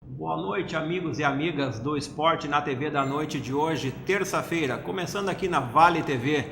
Boa noite, amigos e amigas do Esporte na TV da noite de hoje, terça-feira, começando aqui na Vale TV,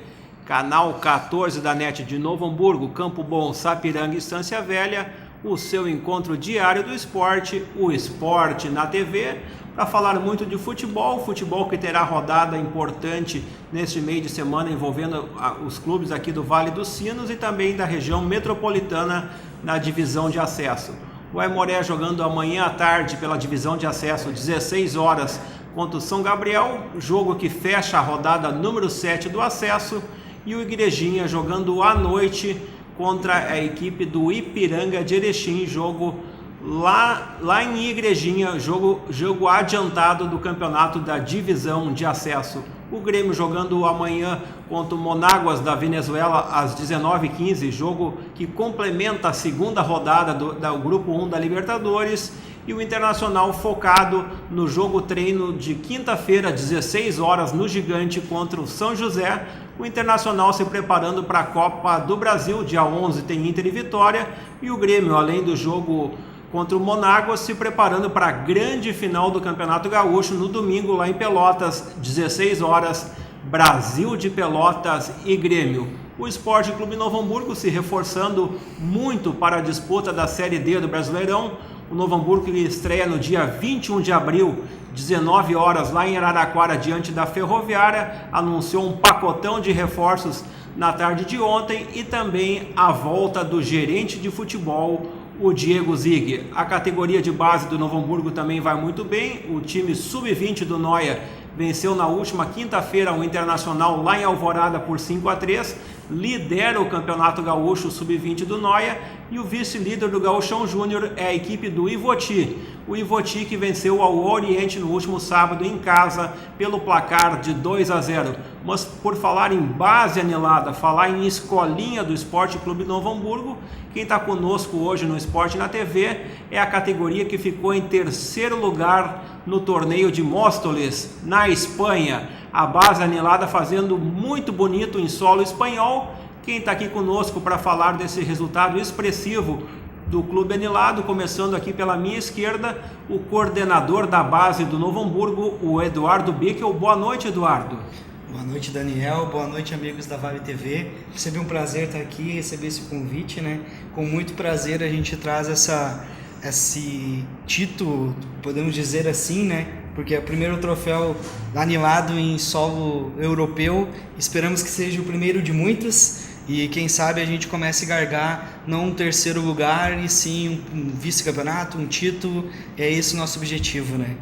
canal 14 da NET de Novo Hamburgo, Campo Bom, Sapiranga e Estância Velha, o seu encontro diário do esporte, o Esporte na TV, para falar muito de futebol que terá rodada importante neste meio de semana envolvendo os clubes aqui do Vale dos Sinos e também da região metropolitana na divisão de acesso. O Aimoré jogando amanhã à tarde pela divisão de acesso, 16 horas, contra o São Gabriel, jogo que fecha a rodada número 7 do acesso, e o Igrejinha jogando à noite contra a equipe do Ipiranga de Erechim, jogo lá em Igrejinha, jogo adiantado do campeonato da divisão de acesso. O Grêmio jogando amanhã contra o Monaguas da Venezuela às 19h15, jogo que complementa a segunda rodada do Grupo 1 da Libertadores, e o Internacional focado no jogo treino de quinta-feira, 16 horas, no Gigante contra o São José. O Internacional se preparando para a Copa do Brasil, dia 11 tem Inter e Vitória, e o Grêmio, além do jogo contra o Monaguas, se preparando para a grande final do Campeonato Gaúcho no domingo lá em Pelotas, 16 horas, Brasil de Pelotas e Grêmio. O Esporte Clube Novo Hamburgo se reforçando muito para a disputa da Série D do Brasileirão. O Novo Hamburgo estreia no dia 21 de abril, 19 horas, lá em Araraquara, diante da Ferroviária, anunciou um pacotão de reforços na tarde de ontem e também a volta do gerente de futebol, o Diego Zig. A categoria de base do Novo Hamburgo também vai muito bem. O time sub-20 do Noia venceu na última quinta-feira o Internacional lá em Alvorada por 5-3, lidera o Campeonato Gaúcho sub-20 do Noia, e o vice-líder do Gauchão Júnior é a equipe do Ivoti. O Ivoti que venceu ao Oriente no último sábado em casa pelo placar de 2-0. Mas por falar em base anilada, falar em escolinha do Esporte Clube Novo Hamburgo, quem está conosco hoje no Esporte na TV é a categoria que ficou em terceiro lugar no torneio de Móstoles, na Espanha. A base anilada fazendo muito bonito em solo espanhol. Quem está aqui conosco para falar desse resultado expressivo do Clube Anilado, começando aqui pela minha esquerda, o coordenador da base do Novo Hamburgo, o Eduardo Bickel. Boa noite, Eduardo. Boa noite, Daniel. Boa noite, amigos da Vale TV. Sempre um prazer estar aqui, receber esse convite, né? Com muito prazer a gente traz esse título, podemos dizer assim, né? Porque é o primeiro troféu anilado em solo europeu. Esperamos que seja o primeiro de muitos. E quem sabe a gente comece a galgar não um terceiro lugar, e sim um vice-campeonato, um título. É esse o nosso objetivo, né?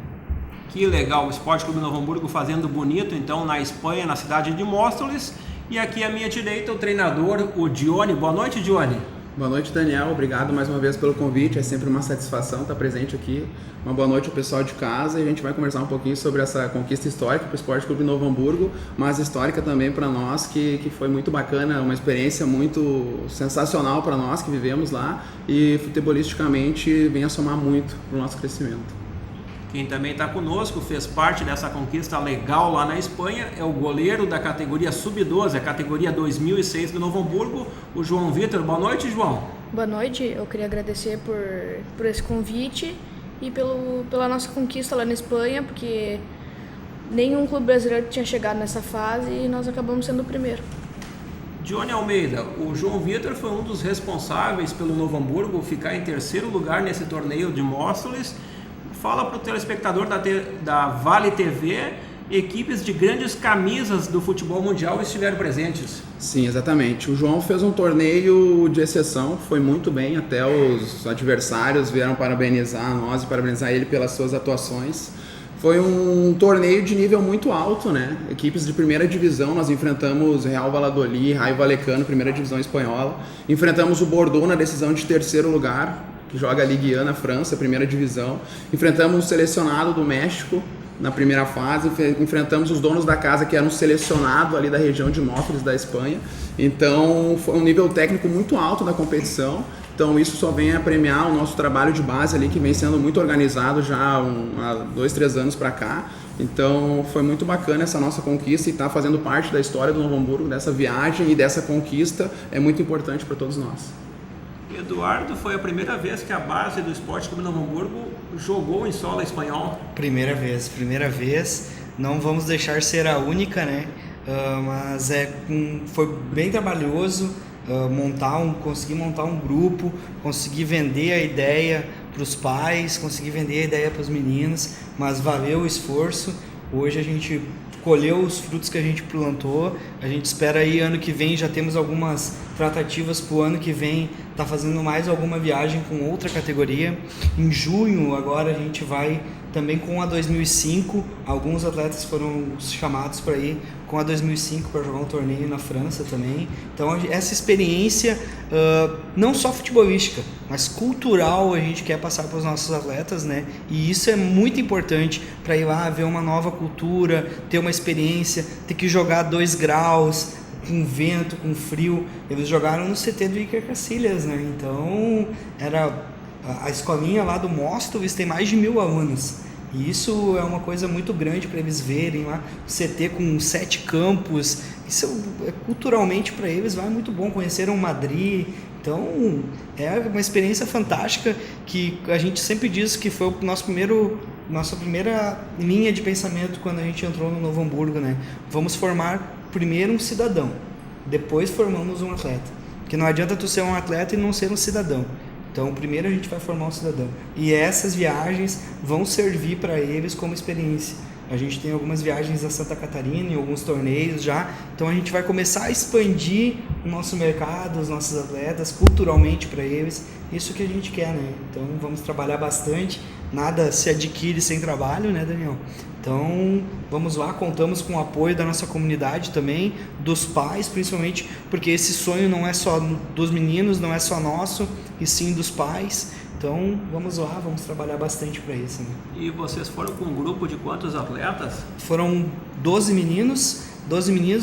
Que legal, o Esporte Clube Novo Hamburgo fazendo bonito, então, na Espanha, na cidade de Móstoles. E aqui à minha direita o treinador, o Dione. Boa noite, Dione. Boa noite, Daniel. Obrigado mais uma vez pelo convite. É sempre uma satisfação estar presente aqui. Uma boa noite ao pessoal de casa, e a gente vai conversar um pouquinho sobre essa conquista histórica para o Esporte Clube Novo Hamburgo, mas histórica também para nós, que foi muito bacana, uma experiência muito sensacional para nós que vivemos lá, e futebolisticamente vem a somar muito para o nosso crescimento. Quem também está conosco, fez parte dessa conquista legal lá na Espanha, é o goleiro da categoria Sub-12, a categoria 2006 do Novo Hamburgo, o João Vitor. Boa noite, João. Boa noite, eu queria agradecer por esse convite e pela nossa conquista lá na Espanha, porque nenhum clube brasileiro tinha chegado nessa fase e nós acabamos sendo o primeiro. Johnny Almeida, o João Vitor foi um dos responsáveis pelo Novo Hamburgo ficar em terceiro lugar nesse torneio de Móstoles. Fala para o telespectador da Vale TV, equipes de grandes camisas do futebol mundial estiveram presentes. Sim, exatamente. O João fez um torneio de exceção, foi muito bem, até os adversários vieram parabenizar nós e parabenizar ele pelas suas atuações. Foi um torneio de nível muito alto, né? Equipes de primeira divisão, nós enfrentamos Real Valladolid, Rayo Vallecano, primeira divisão espanhola. Enfrentamos o Bordeaux na decisão de terceiro lugar, que joga a Ligue 1 na França, primeira divisão. Enfrentamos um selecionado do México, na primeira fase, enfrentamos os donos da casa que eram selecionados ali da região de Móstoles, da Espanha. Então foi um nível técnico muito alto da competição. Então isso só vem a premiar o nosso trabalho de base ali, que vem sendo muito organizado já há 2, 3 anos para cá. Então foi muito bacana essa nossa conquista e estar fazendo parte da história do Novo Hamburgo, dessa viagem e dessa conquista é muito importante para todos nós. Eduardo, foi a primeira vez que a base do Esporte Clube Novo Hamburgo jogou em solo espanhol? Primeira vez. Não vamos deixar ser a única, né? Mas foi bem trabalhoso conseguir montar um grupo, conseguir vender a ideia para os pais, conseguir vender a ideia para os meninos, mas valeu o esforço. Hoje a gente colheu os frutos que a gente plantou. A gente espera aí ano que vem, já temos algumas tratativas para o ano que vem, tá fazendo mais alguma viagem com outra categoria. Em junho agora a gente vai também com a 2005, alguns atletas foram chamados para ir com a 2005 para jogar um torneio na França também. Então essa experiência, não só futebolística, mas cultural, a gente quer passar para os nossos atletas, né? E isso é muito importante para ir lá ver uma nova cultura, ter uma experiência, ter que jogar 2 graus, com vento, com frio. Eles jogaram no CT do Iker Casillas, né? Então a escolinha lá do Móstoles tem mais de 1.000 alunos. E isso é uma coisa muito grande para eles verem lá, o CT com 7 campos. Isso culturalmente para eles vai muito bom. Conheceram Madrid. Então é uma experiência fantástica que a gente sempre diz que foi o nossa primeira linha de pensamento quando a gente entrou no Novo Hamburgo, né? Vamos formar primeiro um cidadão, depois formamos um atleta. Porque não adianta tu ser um atleta e não ser um cidadão. Então, primeiro a gente vai formar um cidadão. E essas viagens vão servir para eles como experiência. A gente tem algumas viagens a Santa Catarina, em alguns torneios já. Então, a gente vai começar a expandir o nosso mercado, os nossos atletas, culturalmente para eles. Isso que a gente quer, né? Então, vamos trabalhar bastante. Nada se adquire sem trabalho, né, Daniel? Então, vamos lá, contamos com o apoio da nossa comunidade também, dos pais, principalmente, porque esse sonho não é só dos meninos, não é só nosso, e sim dos pais. Então, vamos lá, vamos trabalhar bastante para isso, né? E vocês foram com um grupo de quantos atletas? Foram 12 meninos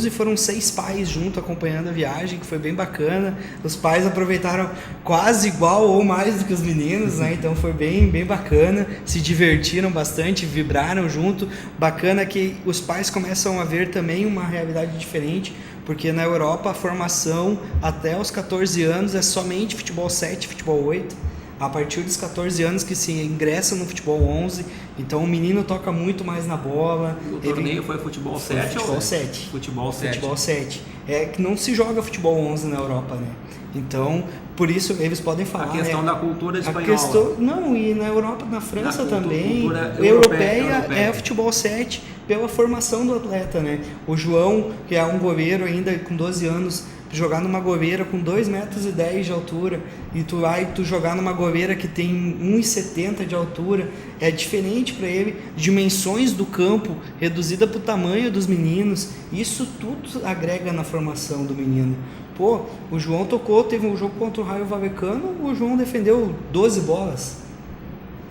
e foram 6 pais junto acompanhando a viagem, que foi bem bacana. Os pais aproveitaram quase igual ou mais do que os meninos, né? Então foi bem bacana, se divertiram bastante, vibraram junto. Bacana que os pais começam a ver também uma realidade diferente, porque na Europa a formação até os 14 anos é somente futebol 7, futebol 8. A partir dos 14 anos que se ingressa no futebol 11, então o menino toca muito mais na bola. O torneio foi futebol 7? Futebol 7. Futebol 7. Futebol 7. É que não se joga futebol 11 na Europa, né? Então, por isso eles podem falar, a questão, né, da cultura espanhola. Não, e na Europa, na França também, europeia é futebol 7 pela formação do atleta, né? O João, que é um goleiro ainda com 12 anos, jogar numa goleira com 2,10 metros de altura e tu jogar numa goleira que tem 1,70 de altura, é diferente para ele, dimensões do campo reduzida para o tamanho dos meninos, isso tudo agrega na formação do menino. Pô, o João teve um jogo contra o Raio Vallecano, o João defendeu 12 bolas.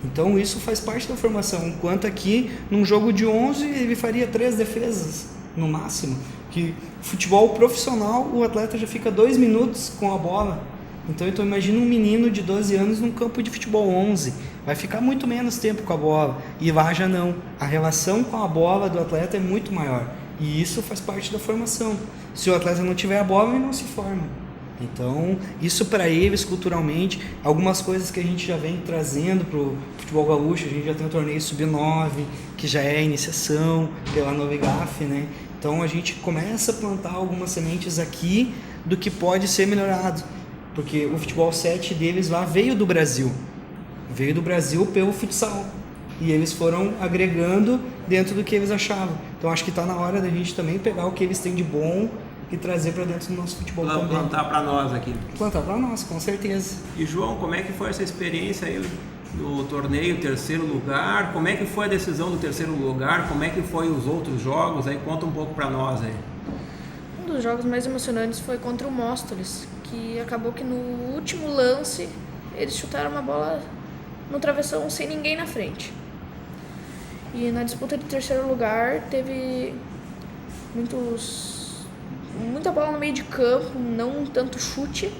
Então isso faz parte da formação, enquanto aqui num jogo de 11 ele faria 3 defesas no máximo. Que futebol profissional, o atleta já fica 2 minutos com a bola. Então imagina um menino de 12 anos num campo de futebol 11, vai ficar muito menos tempo com a bola. E lá já não, a relação com a bola do atleta é muito maior. E isso faz parte da formação. Se o atleta não tiver a bola, ele não se forma. Então, isso para eles, culturalmente, algumas coisas que a gente já vem trazendo para o futebol gaúcho, a gente já tem o torneio Sub-9, que já é a iniciação pela Novigaf, né? Então, a gente começa a plantar algumas sementes aqui do que pode ser melhorado, porque o futebol 7 deles lá veio do Brasil pelo futsal, e eles foram agregando dentro do que eles achavam. Então, acho que está na hora da gente também pegar o que eles têm de bom e trazer para dentro do nosso futebol também. Plantar para nós aqui. Plantar para nós, com certeza. E João, como é que foi essa experiência aí do torneio, 3º lugar? Como é que foi a decisão do 3º lugar? Como é que foi os outros jogos? Aí conta um pouco para nós aí. Um dos jogos mais emocionantes foi contra o Móstoles, que acabou que no último lance eles chutaram uma bola no travessão sem ninguém na frente. E na disputa de terceiro lugar teve muita bola no meio de campo, não tanto chute,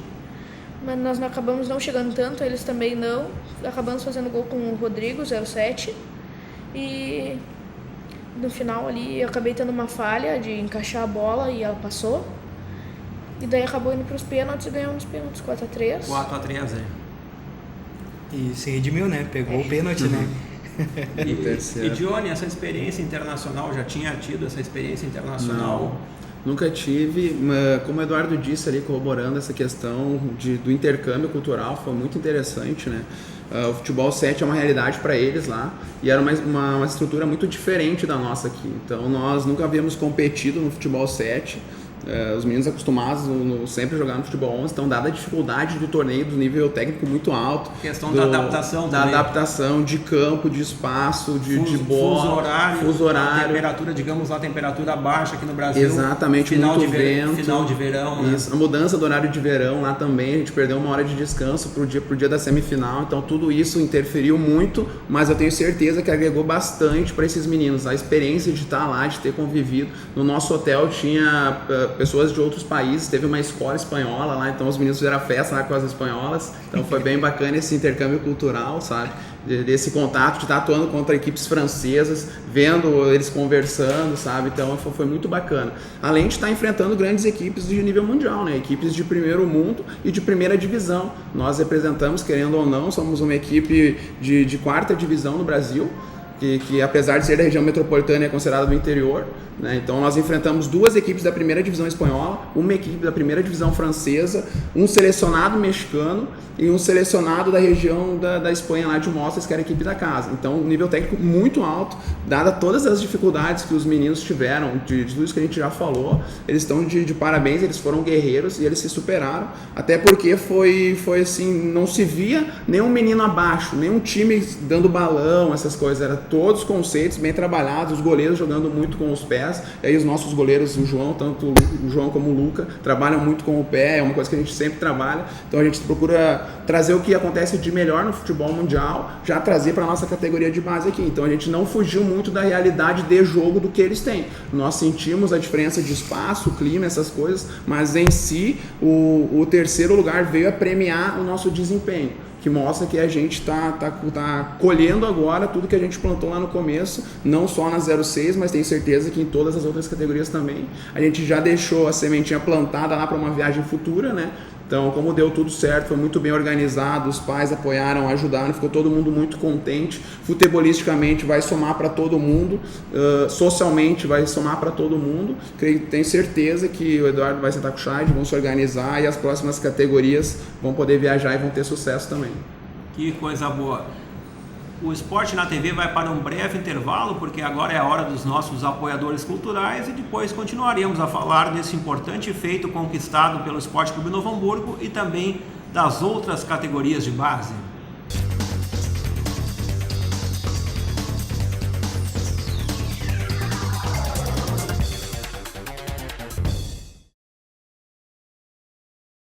mas nós acabamos não chegando tanto, eles também não. Acabamos fazendo gol com o Rodrigo, 0-7, e no final ali eu acabei tendo uma falha de encaixar a bola e ela passou. E daí acabou indo para os pênaltis e ganhamos os pênaltis 4-3. 4-3, E se redimiu, né? Pegou o pênalti, né? E Johnny, essa experiência internacional, já tinha tido essa experiência internacional? Não, nunca tive. Como o Eduardo disse ali, corroborando essa questão do intercâmbio cultural, foi muito interessante, né? O futebol 7 é uma realidade para eles lá e era uma estrutura muito diferente da nossa aqui. Então nós nunca havíamos competido no futebol 7. Os meninos acostumados sempre jogar no futebol 11, então dada a dificuldade do torneio, do nível técnico muito alto, questão da adaptação da também. Adaptação de campo, de espaço, de bola, fuso horário, temperatura, digamos lá, temperatura baixa aqui no Brasil, exatamente, muito vento, final de verão, isso, né? A mudança do horário de verão lá também, a gente perdeu uma hora de descanso pro dia da semifinal, então tudo isso interferiu muito, mas eu tenho certeza que agregou bastante para esses meninos, a experiência de estar lá, de ter convivido. No nosso hotel tinha pessoas de outros países, teve uma escola espanhola lá, então os meninos fizeram festa lá com as espanholas, então foi bem bacana esse intercâmbio cultural, sabe? Desse contato, de estar atuando contra equipes francesas, vendo eles conversando, sabe? Então foi muito bacana. Além de estar enfrentando grandes equipes de nível mundial, né? Equipes de primeiro mundo e de primeira divisão. Nós representamos, querendo ou não, somos uma equipe de quarta divisão no Brasil, que apesar de ser da região metropolitana é considerada do interior, né? Então nós enfrentamos duas equipes da primeira divisão espanhola, uma equipe da primeira divisão francesa, um selecionado mexicano e um selecionado da região da Espanha lá de Mostras, que era a equipe da casa. Então um nível técnico muito alto, dada todas as dificuldades que os meninos tiveram, de tudo isso que a gente já falou, eles estão de parabéns, eles foram guerreiros e eles se superaram, até porque foi assim, não se via nenhum menino abaixo, nenhum time dando balão, essas coisas, era todos os conceitos bem trabalhados, os goleiros jogando muito com os pés, e aí os nossos goleiros, o João, tanto o João como o Luca, trabalham muito com o pé, é uma coisa que a gente sempre trabalha, então a gente procura trazer o que acontece de melhor no futebol mundial, já trazer para a nossa categoria de base aqui, então a gente não fugiu muito da realidade de jogo do que eles têm, nós sentimos a diferença de espaço, clima, essas coisas, mas em si o terceiro lugar veio a premiar o nosso desempenho, que mostra que a gente tá colhendo agora tudo que a gente plantou lá no começo, não só na 06, mas tenho certeza que em todas as outras categorias também. A gente já deixou a sementinha plantada lá para uma viagem futura, né? Então, como deu tudo certo, foi muito bem organizado, os pais apoiaram, ajudaram, ficou todo mundo muito contente. Futebolisticamente vai somar para todo mundo, socialmente vai somar para todo mundo. Tenho certeza que o Eduardo vai sentar com o Chad, vão se organizar e as próximas categorias vão poder viajar e vão ter sucesso também. Que coisa boa. O Esporte na TV vai para um breve intervalo, porque agora é a hora dos nossos apoiadores culturais e depois continuaremos a falar desse importante feito conquistado pelo Esporte Clube Novo Hamburgo e também das outras categorias de base.